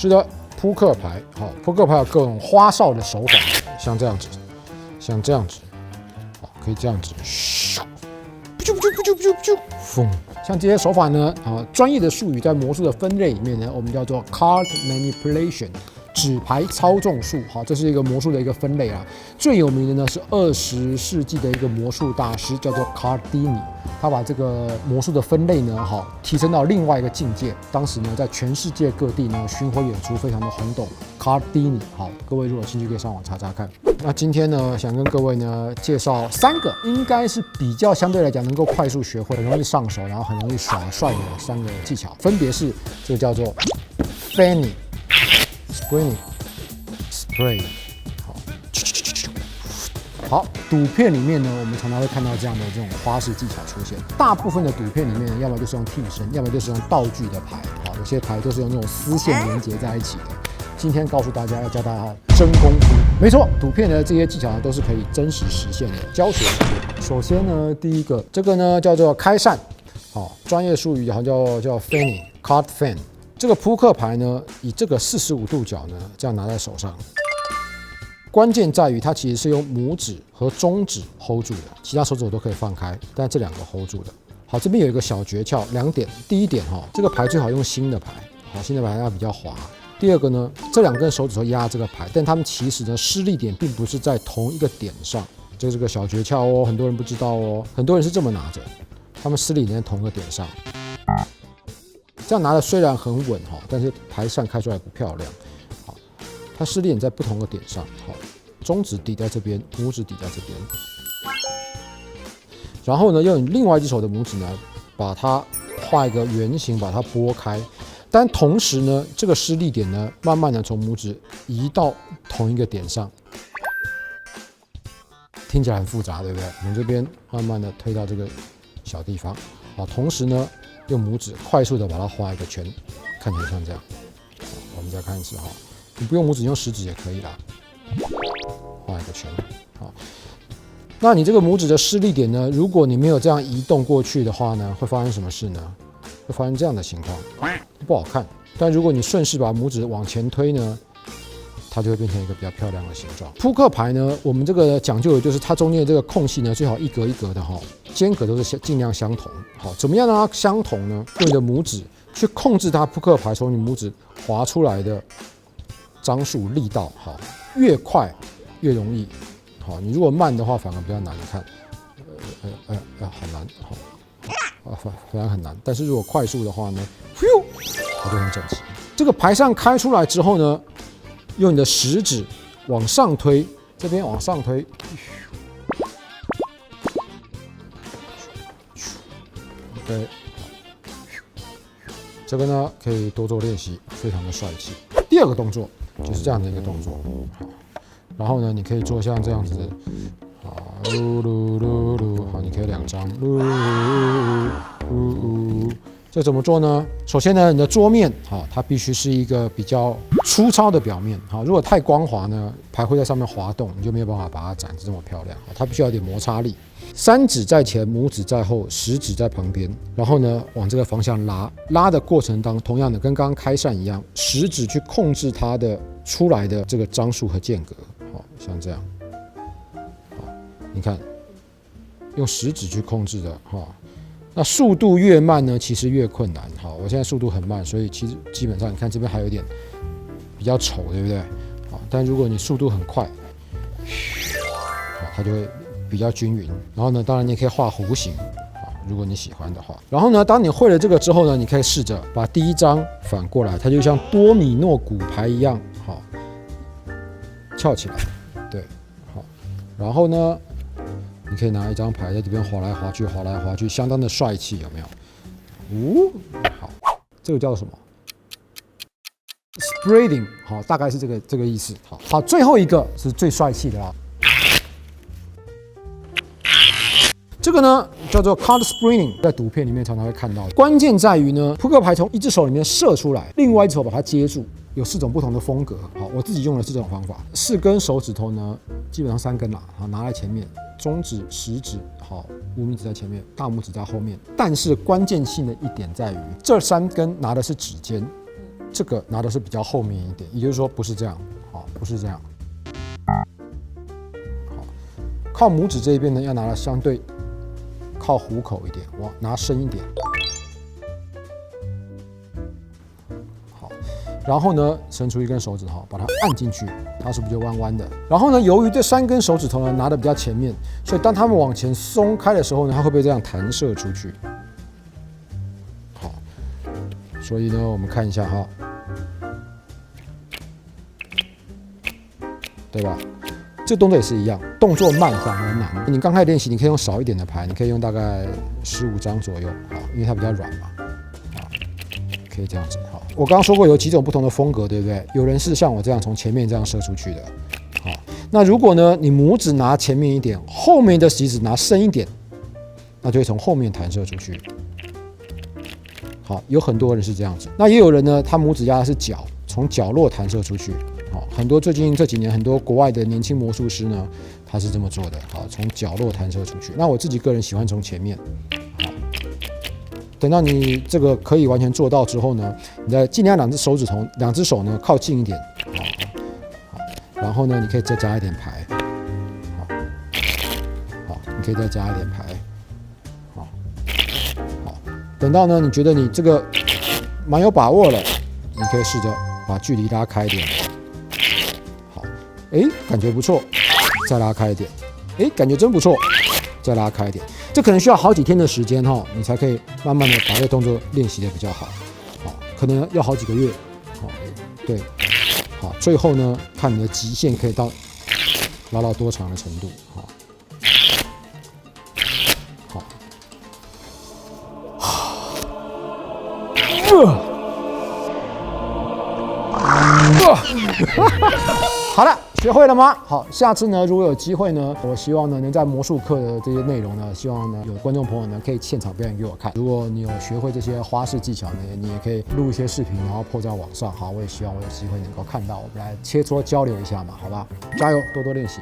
是的，扑克牌，好，扑克牌有各种花哨的手法，像这样子，好，可以这样子，咻，风。像这些手法呢，专业的术语在魔术的分类里面呢，我们叫做 card manipulation。纸牌操纵术，好，这是一个魔术的一个分类啊。最有名的呢是20世纪的一个魔术大师，叫做卡尔迪尼。他把这个魔术的分类呢，好，提升到另外一个境界。当时呢，在全世界各地呢巡回演出，非常的轰动。卡尔迪尼，好，各位如果有兴趣可以上网查查看。那今天呢，想跟各位呢介绍3个，应该是比较相对来讲能够快速学会、很容易上手，然后很容易耍帅的3个技巧，分别是这个叫做 Fanning。Spring， 好，赌片里面呢，我们常常会看到这样的这种花式技巧出现。大部分的赌片里面呢，要么就是用替身，要么就是用道具的牌。好，有些牌都是用那种丝线连接在一起的。今天告诉大家，要教大家真功夫。没错，赌片的这些技巧呢，都是可以真实实现的。教学，首先呢，第一个，这个呢叫做开扇，好，专业术语好像叫 fanning，card fan。这个扑克牌呢，以这个45度角呢，这样拿在手上。关键在于它其实是用拇指和中指 hold 住的，其他手指我都可以放开，但这2个 hold 住的。好，这边有一个小诀窍，2点。第一点这个牌最好用新的牌，好，新的牌它比较滑。第二个呢，这2根手指头压这个牌，但它们其实呢施力点并不是在同一个点上，这是个小诀窍哦，很多人不知道哦。很多人是这么拿着，他们施力点在同一个点上。这样拿的虽然很稳但是牌扇开出来不漂亮。好，它施力点在不同的点上。好，中指抵在这边，拇指抵在这边。然后呢，用你另外一只手的拇指呢，把它画一个圆形，把它拨开。但同时呢，这个施力点呢，慢慢的从拇指移到同一个点上。听起来很复杂，对不对？我们这边慢慢的推到这个小地方。好，同时呢，用拇指快速的把它画一个圈，看起来像这样。我们再看一次你不用拇指，用食指也可以啦。画一个圈，好。那你这个拇指的施力点呢？如果你没有这样移动过去的话呢，会发生什么事呢？会发生这样的情况，不好看。但如果你顺势把拇指往前推呢，它就会变成一个比较漂亮的形状。扑克牌呢，我们这个讲究的就是它中间的这个空隙呢，最好一格一格的间隔都是尽量相同。好，怎么样让它相同呢？用你的拇指去控制它扑克牌从你拇指划出来的张数力道，好，越快越容易。好，你如果慢的话，反而比较难看。好难，反而很难。但是如果快速的话呢，它就很整齐。这个牌扇开出来之后呢，用你的食指往上推，这边往上推。OK， 这个呢可以多做练习，非常的帅气。第2个动作就是这样的一个动作，好，然后呢，你可以做像这样子，好，噜噜噜噜，好，你可以2张，噜噜噜，这怎么做呢？首先呢，你的桌面，好，它必须是一个比较粗糙的表面，好，如果太光滑呢，牌会在上面滑动，你就没有办法把它展示这么漂亮，它必须要有点摩擦力。3指在前，拇指在后，食指在旁边，然后呢，往这个方向拉的过程当中，同样的跟刚刚开扇一样，食指去控制它的出来的这个张数和间隔，好，像这样，好，你看，用食指去控制的，那速度越慢呢，其实越困难。好，我现在速度很慢，所以其实基本上你看这边还有点比较丑，对不对？好，但如果你速度很快，好，它就会比较均匀。然后呢，当然你也可以画弧形，如果你喜欢的话。然后呢，当你会了这个之后呢，你可以试着把第1张反过来，它就像多米诺骨牌一样，好，翘起来，对，好。然后呢，你可以拿1张牌在这边滑来滑去，滑来滑去，相当的帅气，有没有？好，这个叫什么 ？Spreading， 好，大概是这个意思。好，最后一个是最帅气的啦。这个呢叫做 card springing， 在赌片里面常常会看到。关键在于呢，扑克牌从一只手里面射出来，另外一只手把它接住。有4种不同的风格。好，我自己用的是这种方法。4根手指头呢，基本上3根啦，好，拿在前面，中指、食指，好，无名指在前面，大拇指在后面。但是关键性的一点在于，这3根拿的是指尖。这个拿的是比较后面一点，也就是说不是这样，好，不是这样。好，靠拇指这一边呢，要拿的相对靠虎口一点，往拿深一点。好，然后呢，伸出一根手指头，把它按进去，它是不是就弯弯的？然后呢，由于这3根手指头呢拿的比较前面，所以当它们往前松开的时候呢，它会不会这样弹射出去？好，所以呢，我们看一下哈。对吧？这动作也是一样，动作慢反而难。你刚开始练习，你可以用少一点的牌，你可以用大概15张左右，好，因为它比较软嘛，好，可以这样子。好，我刚刚说过有几种不同的风格，对不对？有人是像我这样从前面这样射出去的，好，那如果呢，你拇指拿前面一点，后面的食指拿深一点，那就会从后面弹射出去。好，有很多人是这样子，那也有人呢，他拇指压的是角，从角落弹射出去。很多最近这几年很多国外的年轻魔术师呢，他是这么做的，好，从角落弹射出去。那我自己个人喜欢从前面，好，等到你这个可以完全做到之后呢，你再尽量两只手呢靠近一点，好，然后呢，你可以再加一点牌，好，你可以再加一点牌，好，等到呢你觉得你这个蛮有把握了，你可以试着把距离拉开一点。哎，感觉不错，再拉开一点。哎，感觉真不错，再拉开一点。这可能需要好几天的时间哈，你才可以慢慢的把这个动作练习的比较好。好，可能要好几个月。好，对，好，最后呢，看你的极限可以拉到多长的程度。好，好了，学会了吗？好，下次呢，如果有机会呢，我希望呢能在魔术课的这些内容呢，希望呢有观众朋友呢可以现场表演给我看。如果你有学会这些花式技巧呢，你也可以录一些视频，然后po在网上。好，我也希望我有机会能够看到，我们来切磋交流一下嘛，好吧？加油，多多练习。